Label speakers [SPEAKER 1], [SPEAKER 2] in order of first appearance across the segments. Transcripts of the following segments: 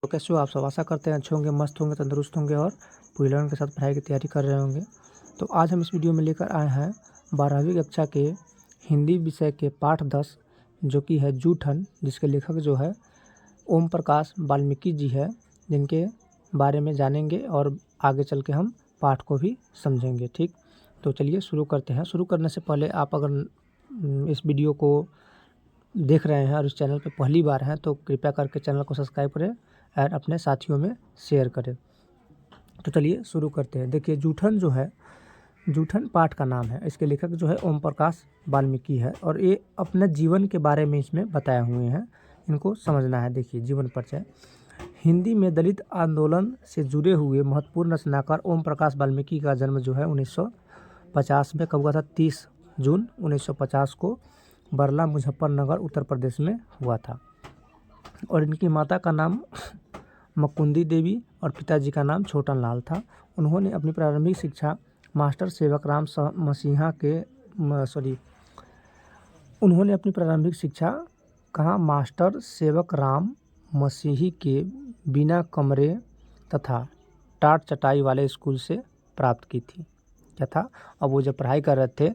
[SPEAKER 1] तो कैसे हो आप सब? आशा करते हैं अच्छे होंगे, मस्त होंगे, तंदुरुस्त होंगे और पूरी लगन के साथ पढ़ाई की तैयारी कर रहे होंगे। तो आज हम इस वीडियो में लेकर आए हैं 12वीं कक्षा के हिंदी विषय के पाठ 10 जो कि है जूठन, जिसके लेखक जो है ओम प्रकाश वाल्मीकि जी है, जिनके बारे में जानेंगे और आगे चल के हम पाठ को भी समझेंगे। ठीक, तो चलिए शुरू करते हैं। शुरू करने से पहले आप अगर इस वीडियो को देख रहे हैं और इस चैनल पर पहली बार हैं तो कृपया करके चैनल को सब्सक्राइब करें और अपने साथियों में शेयर करें। तो चलिए शुरू करते हैं। देखिए, जूठन जो है, जूठन पाठ का नाम है। इसके लेखक जो है ओम प्रकाश वाल्मीकि है और ये अपने जीवन के बारे में इसमें बताए हुए हैं, इनको समझना है। देखिए, जीवन परिचय। हिंदी में दलित आंदोलन से जुड़े हुए महत्वपूर्ण रचनाकार ओम प्रकाश वाल्मीकि का जन्म जो है 1950 में कब हुआ था? 30 जून 1950 को बरला, मुजफ्फरनगर, उत्तर प्रदेश में हुआ था। और इनकी माता का नाम मुकुंदी देवी और पिताजी का नाम छोटन लाल था। उन्होंने अपनी प्रारंभिक शिक्षा मास्टर सेवक राम मसीहा के उन्होंने अपनी प्रारंभिक शिक्षा कहाँ? मास्टर सेवक राम मसीही के बिना कमरे तथा टाट चटाई वाले स्कूल से प्राप्त की थी। क्या था? अब वो जब पढ़ाई कर रहे थे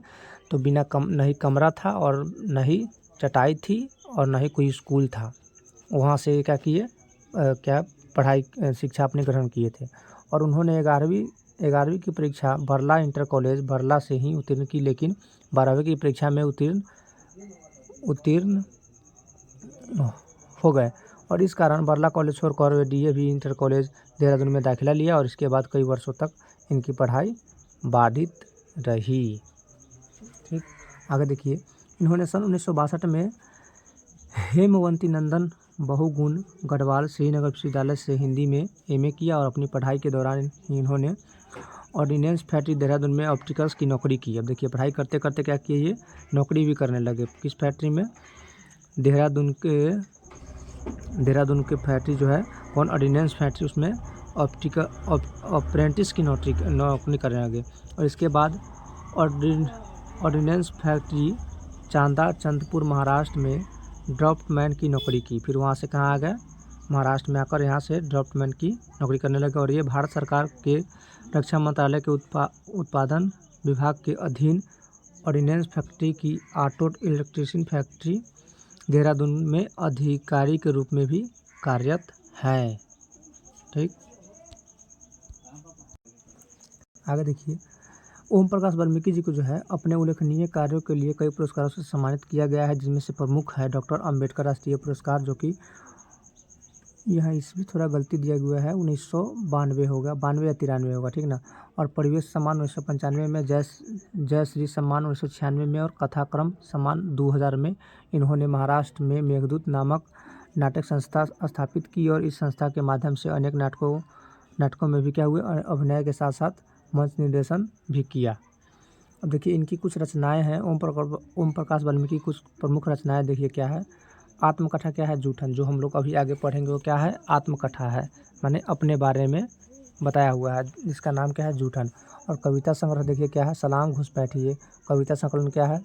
[SPEAKER 1] तो नहीं कमरा था और न ही चटाई थी और न ही कोई स्कूल था। वहाँ से क्या किए, क्या पढ़ाई शिक्षा अपने ग्रहण किए थे। और उन्होंने 11वीं की परीक्षा बरला इंटर कॉलेज बरला से ही उत्तीर्ण की, लेकिन 12वीं की परीक्षा में उत्तीर्ण हो गए और इस कारण बरला कॉलेज छोड़कर DAV इंटर कॉलेज देहरादून में दाखिला लिया और इसके बाद कई वर्षों तक इनकी पढ़ाई बाधित रही। ठीक, आगे देखिए। इन्होंने सन 1962 में हेमवंती नंदन बहुगुण गढ़वाल श्रीनगर विश्वविद्यालय से हिंदी में MA किया और अपनी पढ़ाई के दौरान इन्होंने ऑर्डिनेंस फैक्ट्री देहरादून में ऑप्टिकल्स की नौकरी की। अब देखिए, पढ़ाई करते करते क्या किए, ये नौकरी भी करने लगे। किस फैक्ट्री में? देहरादून के फैक्ट्री जो है कौन? ऑर्डिनेंस फैक्ट्री, उसमें अप्रेंटिस की नौकरी करने लगे। और इसके बाद ऑर्डिनेंस फैक्ट्री चांदा चंदपुर महाराष्ट्र में ड्राफ्टमैन की नौकरी की। फिर वहाँ से कहाँ आ गए? महाराष्ट्र में आकर यहाँ से ड्राफ्टमैन की नौकरी करने लगे। और ये भारत सरकार के रक्षा मंत्रालय के उत्पादन विभाग के अधीन ऑर्डिनेंस फैक्ट्री की ऑटो इलेक्ट्रिशियन फैक्ट्री देहरादून में अधिकारी के रूप में भी कार्यरत है। ठीक, आगे देखिए। ओम प्रकाश वाल्मीकि जी को जो है अपने उल्लेखनीय कार्यों के लिए कई पुरस्कारों से सम्मानित किया गया है, जिनमें से प्रमुख है डॉक्टर अंबेडकर राष्ट्रीय पुरस्कार, जो कि यहाँ इसमें थोड़ा गलती दिया गया है, 1992 होगा, 92 या 93 होगा, ठीक ना। और परिवेश सम्मान 1995 में, जय श्री सम्मान 1996 में और कथाक्रम सम्मान 2000 में। इन्होंने महाराष्ट्र में मेघदूत नामक नाटक संस्था स्थापित की और इस संस्था के माध्यम से अनेक नाटकों में भी क्या हुए, अभिनय के साथ साथ मंच निर्देशन भी किया। अब देखिए, इनकी कुछ रचनाएं हैं। ओम प्रकाश वाल्मीकि की कुछ प्रमुख रचनाएं देखिए क्या है। आत्मकथा क्या है? जूठन, जो हम लोग अभी आगे पढ़ेंगे वो क्या है? आत्मकथा है, माने अपने बारे में बताया हुआ है, जिसका नाम क्या है? जूठन। और कविता संग्रह देखिए क्या है? सलाम घुसपैठिए। कविता संकलन क्या है?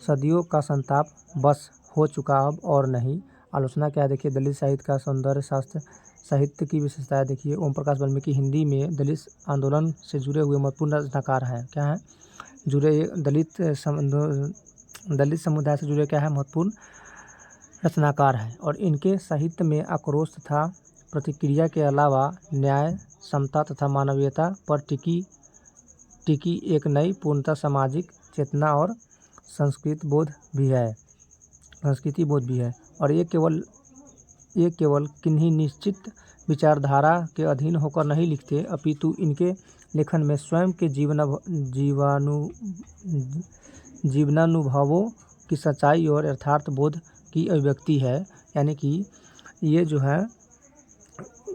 [SPEAKER 1] सदियों का संताप बस हो चुका अब और नहीं। आलोचना क्या है? देखिए, दलित साहित्य का सौंदर्य शास्त्र साहित्य की विशेषताएं देखिए। ओम प्रकाश वाल्मीकि हिंदी में दलित आंदोलन से जुड़े हुए महत्वपूर्ण रचनाकार है। क्या है? दलित समुदाय से जुड़े क्या है? महत्वपूर्ण रचनाकार है। और इनके साहित्य में आक्रोश तथा प्रतिक्रिया के अलावा न्याय, समता तथा मानवीयता पर टिकी एक नई पूर्णतः सामाजिक चेतना और संस्कृति बोध भी है। और ये केवल किन्हीं निश्चित विचारधारा के अधीन होकर नहीं लिखते, अपितु इनके लेखन में स्वयं के जीवनानुभवों की सच्चाई और यथार्थ बोध की अभिव्यक्ति है। यानी कि ये जो है,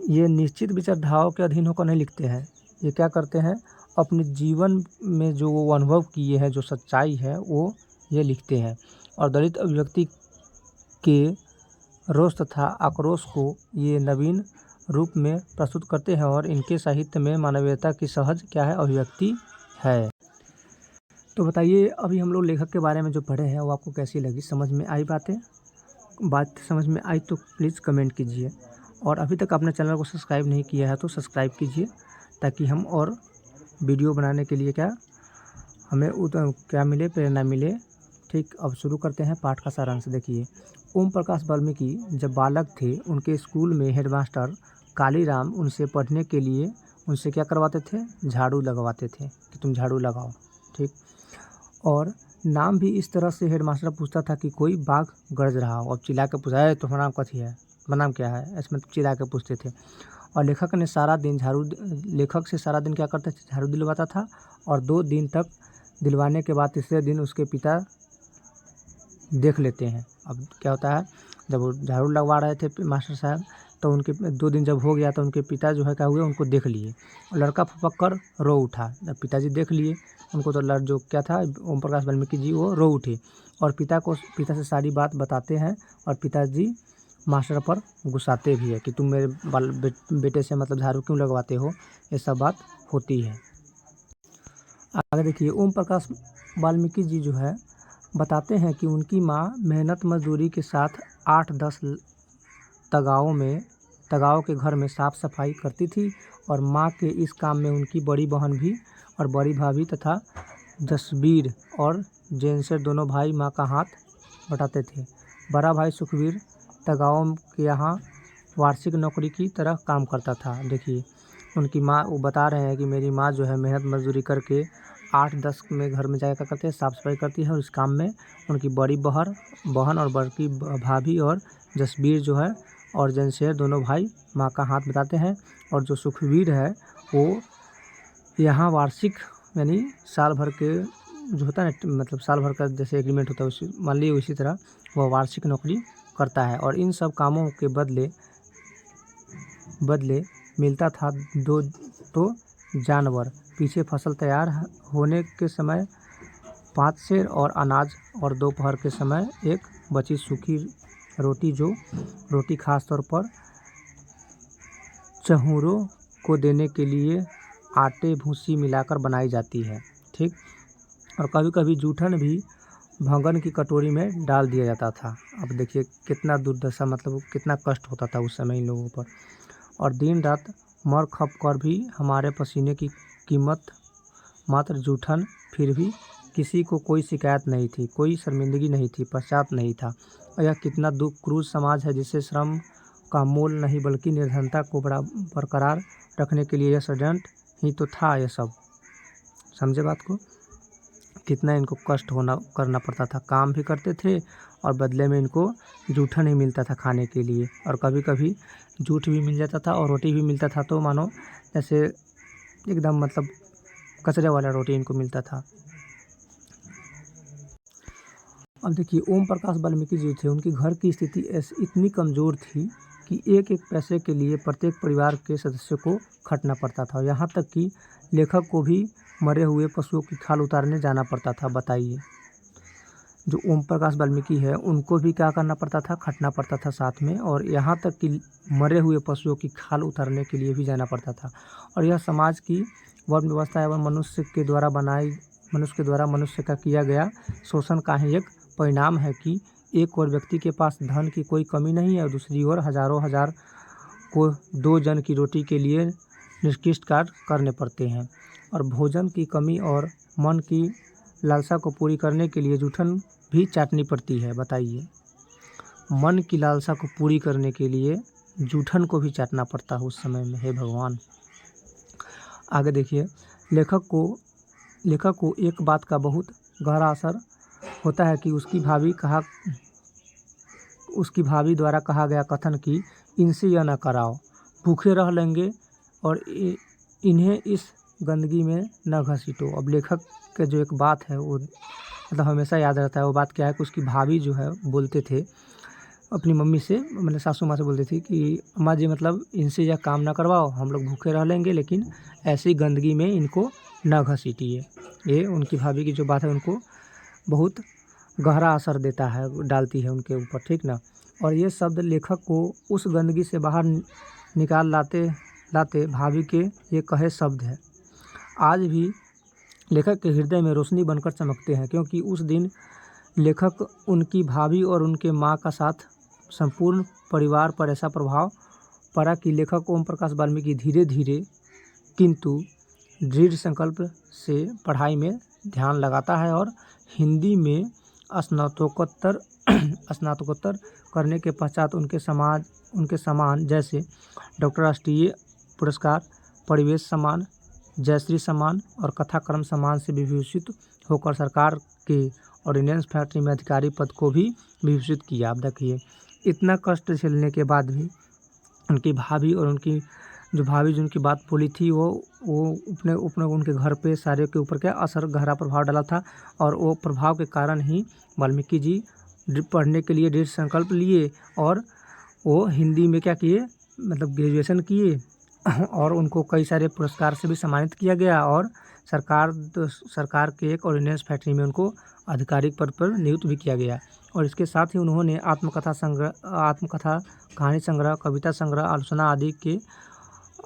[SPEAKER 1] ये निश्चित विचारधाराओं के अधीन होकर नहीं लिखते हैं। ये क्या करते हैं? अपने जीवन में जो वो अनुभव किए हैं, जो सच्चाई है, वो ये लिखते हैं। और दलित अभिव्यक्ति के रोष तथा आक्रोश को ये नवीन रूप में प्रस्तुत करते हैं और इनके साहित्य में मानवीयता की सहज क्या है? अभिव्यक्ति है। तो बताइए, अभी हम लोग लेखक के बारे में जो पढ़े हैं वो आपको कैसी लगी? समझ में आई बात समझ में आई तो प्लीज़ कमेंट कीजिए। और अभी तक आपने चैनल को सब्सक्राइब नहीं किया है तो सब्सक्राइब कीजिए, ताकि हम और वीडियो बनाने के लिए हमें क्या मिले, प्रेरणा मिले। ठीक, अब शुरू करते हैं पाठ का सारांश। देखिए, ओम प्रकाश वाल्मीकि जब बालक थे, उनके स्कूल में हेडमास्टर कालीराम उनसे पढ़ने के लिए उनसे क्या करवाते थे, झाड़ू लगवाते थे कि तुम झाड़ू लगाओ। ठीक, और नाम भी इस तरह से हेडमास्टर पूछता था कि कोई बाघ गरज रहा हो। अब चिल्ला के पूछा है तुम्हारा नाम कथी है, तुम्हारा नाम क्या है, इसमें चिल्ला के पूछते थे। और लेखक से सारा दिन क्या करते थे, झाड़ू दिलवाता था। और 2 दिन तक दिलवाने के बाद तीसरे दिन उसके पिता देख लेते हैं। अब क्या होता है, जब वो झाड़ू लगवा रहे थे मास्टर साहब, तो उनके 2 दिन जब हो गया तो उनके पिता जो है क्या हुए, उनको देख लिए। लड़का फपक कर रो उठा। जब पिताजी देख लिए उनको, तो जो क्या था, ओम प्रकाश वाल्मीकि जी वो रो उठे और पिता से सारी बात बताते हैं। और पिताजी मास्टर पर गुस्साते भी है कि तुम मेरे बेटे से मतलब झाड़ू क्यों लगवाते हो, ये सब बात होती है। आगे देखिए, ओम प्रकाश वाल्मीकि जी जो है बताते हैं कि उनकी माँ मेहनत मजदूरी के साथ 8-10 तगाओं के घर में साफ सफाई करती थी। और माँ के इस काम में उनकी बड़ी बहन भी और बड़ी भाभी तथा जसबीर और जेनसेर दोनों भाई माँ का हाथ बटाते थे। बड़ा भाई सुखबीर तगाओं के यहाँ वार्षिक नौकरी की तरह काम करता था। देखिए, उनकी माँ, वो बता रहे हैं कि मेरी माँ जो है मेहनत मजदूरी करके 8-10 में घर में जाया करते हैं, साफ़ सफाई करती है। और इस काम में उनकी बड़ी बहन और बड़की भाभी और जसबीर जो है और जनशेर दोनों भाई माँ का हाथ बटाते हैं। और जो सुखबीर है वो यहाँ वार्षिक यानी साल भर के जो होता है ना, मतलब साल भर का जैसे एग्रीमेंट होता है उसी मान लीजिए उसी तरह वह वार्षिक नौकरी करता है। और इन सब कामों के बदले मिलता था 2 तो जानवर। पीछे फसल तैयार होने के समय 5 सेर और अनाज, और दोपहर के समय एक बची सूखी रोटी, जो रोटी खास तौर पर चहूरों को देने के लिए आटे भूसी मिलाकर बनाई जाती है। ठीक, और कभी कभी जूठन भी भंगन की कटोरी में डाल दिया जाता था। अब देखिए कितना दुर्दशा, मतलब कितना कष्ट होता था उस समय इन लोगों पर। और दिन रात मर खप कर भी हमारे पसीने की कीमत मात्र जूठन, फिर भी किसी को कोई शिकायत नहीं थी, कोई शर्मिंदगी नहीं थी, पश्चात नहीं था। और यह कितना दुख क्रूर समाज है, जिसे श्रम का मोल नहीं बल्कि निर्धनता को बरकरार रखने के लिए यह षड्यंत्र ही तो था। यह सब समझे बात को, कितना इनको कष्ट करना पड़ता था, काम भी करते थे और बदले में इनको जूठन ही मिलता था खाने के लिए। और कभी कभी जूठ भी मिल जाता था और रोटी भी मिलता था, तो मानो जैसे एकदम मतलब कचरे वाला रोटी इनको मिलता था। अब देखिए, ओम प्रकाश वाल्मीकि जी थे, उनकी घर की स्थिति इतनी कमज़ोर थी कि एक एक पैसे के लिए प्रत्येक परिवार के सदस्य को खटना पड़ता था। यहाँ तक कि लेखक को भी मरे हुए पशुओं की खाल उतारने जाना पड़ता था। बताइए, जो ओम प्रकाश वाल्मीकि है उनको भी क्या करना पड़ता था, खटना पड़ता था साथ में। और यहाँ तक कि मरे हुए पशुओं की खाल उतारने के लिए भी जाना पड़ता था। और यह समाज की वर्ण व्यवस्था एवं मनुष्य के द्वारा मनुष्य का किया गया शोषण का ही एक परिणाम है कि एक और व्यक्ति के पास धन की कोई कमी नहीं है और दूसरी ओर हजारों हजार को 2 जन की रोटी के लिए निष्कृष्ट कार्य करने पड़ते हैं। और भोजन की कमी और मन की लालसा को पूरी करने के लिए जूठन भी चाटनी पड़ती है। बताइए, मन की लालसा को पूरी करने के लिए जूठन को भी चाटना पड़ता है उस समय में। हे भगवान। आगे देखिए, लेखक को एक बात का बहुत गहरा असर होता है कि उसकी भाभी द्वारा कहा गया कथन कि इनसे यह न कराओ, भूखे रह लेंगे और इन्हें इस गंदगी में न घसीटो। अब लेखक का जो एक बात है वो मतलब हमेशा याद रहता है। वो बात क्या है कि उसकी भाभी जो है बोलते थे अपनी मम्मी से, मतलब सासू माँ से बोलती थी कि अम्मा जी मतलब इनसे यह काम ना करवाओ, हम लोग भूखे रह लेंगे, लेकिन ऐसी गंदगी में इनको न घसीटिए। ये उनकी भाभी की जो बात है उनको बहुत गहरा असर देता है, डालती है उनके ऊपर। ठीक ना। और ये शब्द लेखक को उस गंदगी से बाहर निकाल लाते भाभी के ये कहे शब्द है आज भी लेखक के हृदय में रोशनी बनकर चमकते हैं, क्योंकि उस दिन लेखक, उनकी भाभी और उनके माँ का साथ संपूर्ण परिवार पर ऐसा प्रभाव पढ़ा कि लेखक ओम प्रकाश वाल्मीकि धीरे धीरे किंतु दृढ़ संकल्प से पढ़ाई में ध्यान लगाता है और हिंदी में स्नातकोत्तर स्नातकोत्तर करने के पश्चात उनके सम्मान जैसे डॉक्टर राष्ट्रीय पुरस्कार, परिवेश सम्मान, जयश्री सम्मान और कथाक्रम सम्मान से विभूषित होकर सरकार के ऑर्डिनेंस फैक्ट्री में अधिकारी पद को भी विभूषित किया। अब देखिए, इतना कष्ट झेलने के बाद भी उनकी भाभी और उनकी जो भाभी जो उनकी बात बोली थी वो अपने उनके घर पे सारे के ऊपर क्या असर गहरा प्रभाव डाला था। और वो प्रभाव के कारण ही वाल्मीकि जी पढ़ने के लिए दृढ़ संकल्प लिए और वो हिंदी में क्या किए, मतलब ग्रेजुएशन किए और उनको कई सारे पुरस्कार से भी सम्मानित किया गया और सरकार के एक ऑर्डिनेंस फैक्ट्री में उनको आधिकारिक पद पर नियुक्त भी किया गया। और इसके साथ ही उन्होंने आत्मकथा, कहानी संग्रह, कविता संग्रह, आलोचना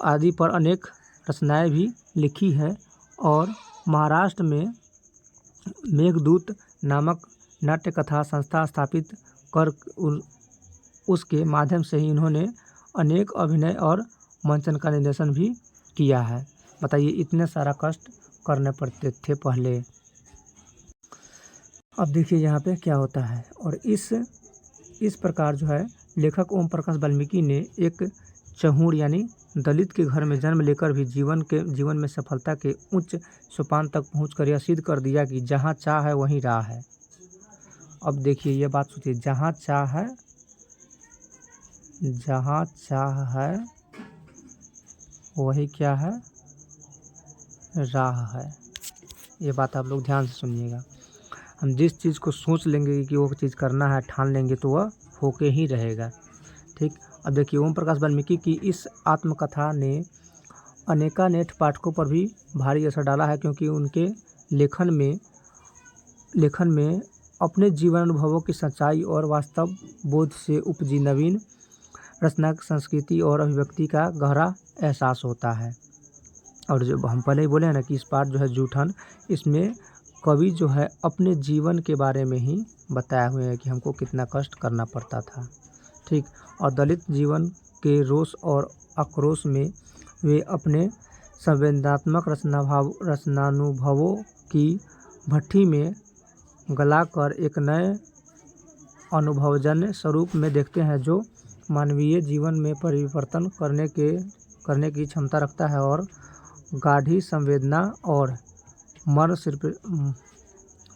[SPEAKER 1] आदि पर अनेक रचनाएं भी लिखी है। और महाराष्ट्र में मेघदूत नामक नाट्य कथा संस्था स्थापित कर उसके माध्यम से ही इन्होंने अनेक अभिनय और मंचन का निर्देशन भी किया है। बताइए, इतने सारा कष्ट करने पड़ते थे पहले। अब देखिए यहाँ पे क्या होता है। और इस प्रकार जो है लेखक ओम प्रकाश वाल्मीकि ने एक चहूड़ यानी दलित के घर में जन्म लेकर भी जीवन में सफलता के उच्च सोपान तक पहुंचकर यह सिद्ध कर दिया कि जहाँ चाह है वहीं राह है। अब देखिए ये बात सोचिए, जहाँ चाह है वही क्या है, राह है। ये बात आप लोग ध्यान से सुनिएगा। हम जिस चीज़ को सोच लेंगे कि वो चीज़ करना है, ठान लेंगे तो वह होके ही रहेगा। ठीक। अब देखिए, ओम प्रकाश वाल्मीकि की इस आत्मकथा ने अनेकानेक पाठकों पर भी भारी असर डाला है, क्योंकि उनके लेखन में अपने जीवन अनुभवों की सच्चाई और वास्तव बोध से उपजी नवीन रचना, संस्कृति और अभिव्यक्ति का गहरा एहसास होता है। और जो हम पहले ही बोले हैं ना कि इस पाठ जो है जूठन, इसमें कवि जो है अपने जीवन के बारे में ही बताए हुए हैं कि हमको कितना कष्ट करना पड़ता था। ठीक। और दलित जीवन के रोष और आक्रोश में वे अपने संवेदनात्मक रचनानुभवों की भट्ठी में गलाकर एक नए अनुभवजन्य स्वरूप में देखते हैं, जो मानवीय जीवन में परिवर्तन करने की क्षमता रखता है और गाढ़ी संवेदना और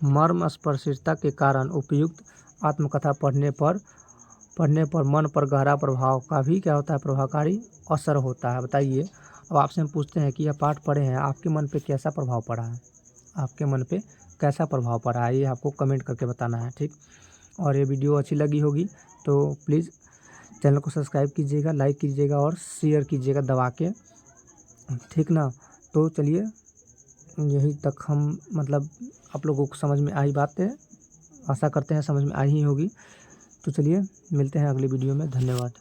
[SPEAKER 1] मर्मस्पर्शिता के कारण उपयुक्त आत्मकथा पढ़ने पर मन पर गहरा प्रभाव का भी क्या होता है, प्रभावकारी असर होता है। बताइए, अब आपसे हम पूछते हैं कि यह पाठ पढ़े हैं, आपके मन पे कैसा प्रभाव पड़ा है, आपके मन पे कैसा प्रभाव पड़ा है, ये आपको कमेंट करके बताना है। ठीक। और ये वीडियो अच्छी लगी होगी तो प्लीज़ चैनल को सब्सक्राइब कीजिएगा, लाइक कीजिएगा और शेयर कीजिएगा दबा के। ठीक ना। तो चलिए, यहीं तक हम मतलब आप लोगों को समझ में आई बात है, आशा करते हैं समझ में आई ही होगी। तो चलिए मिलते हैं अगली वीडियो में। धन्यवाद।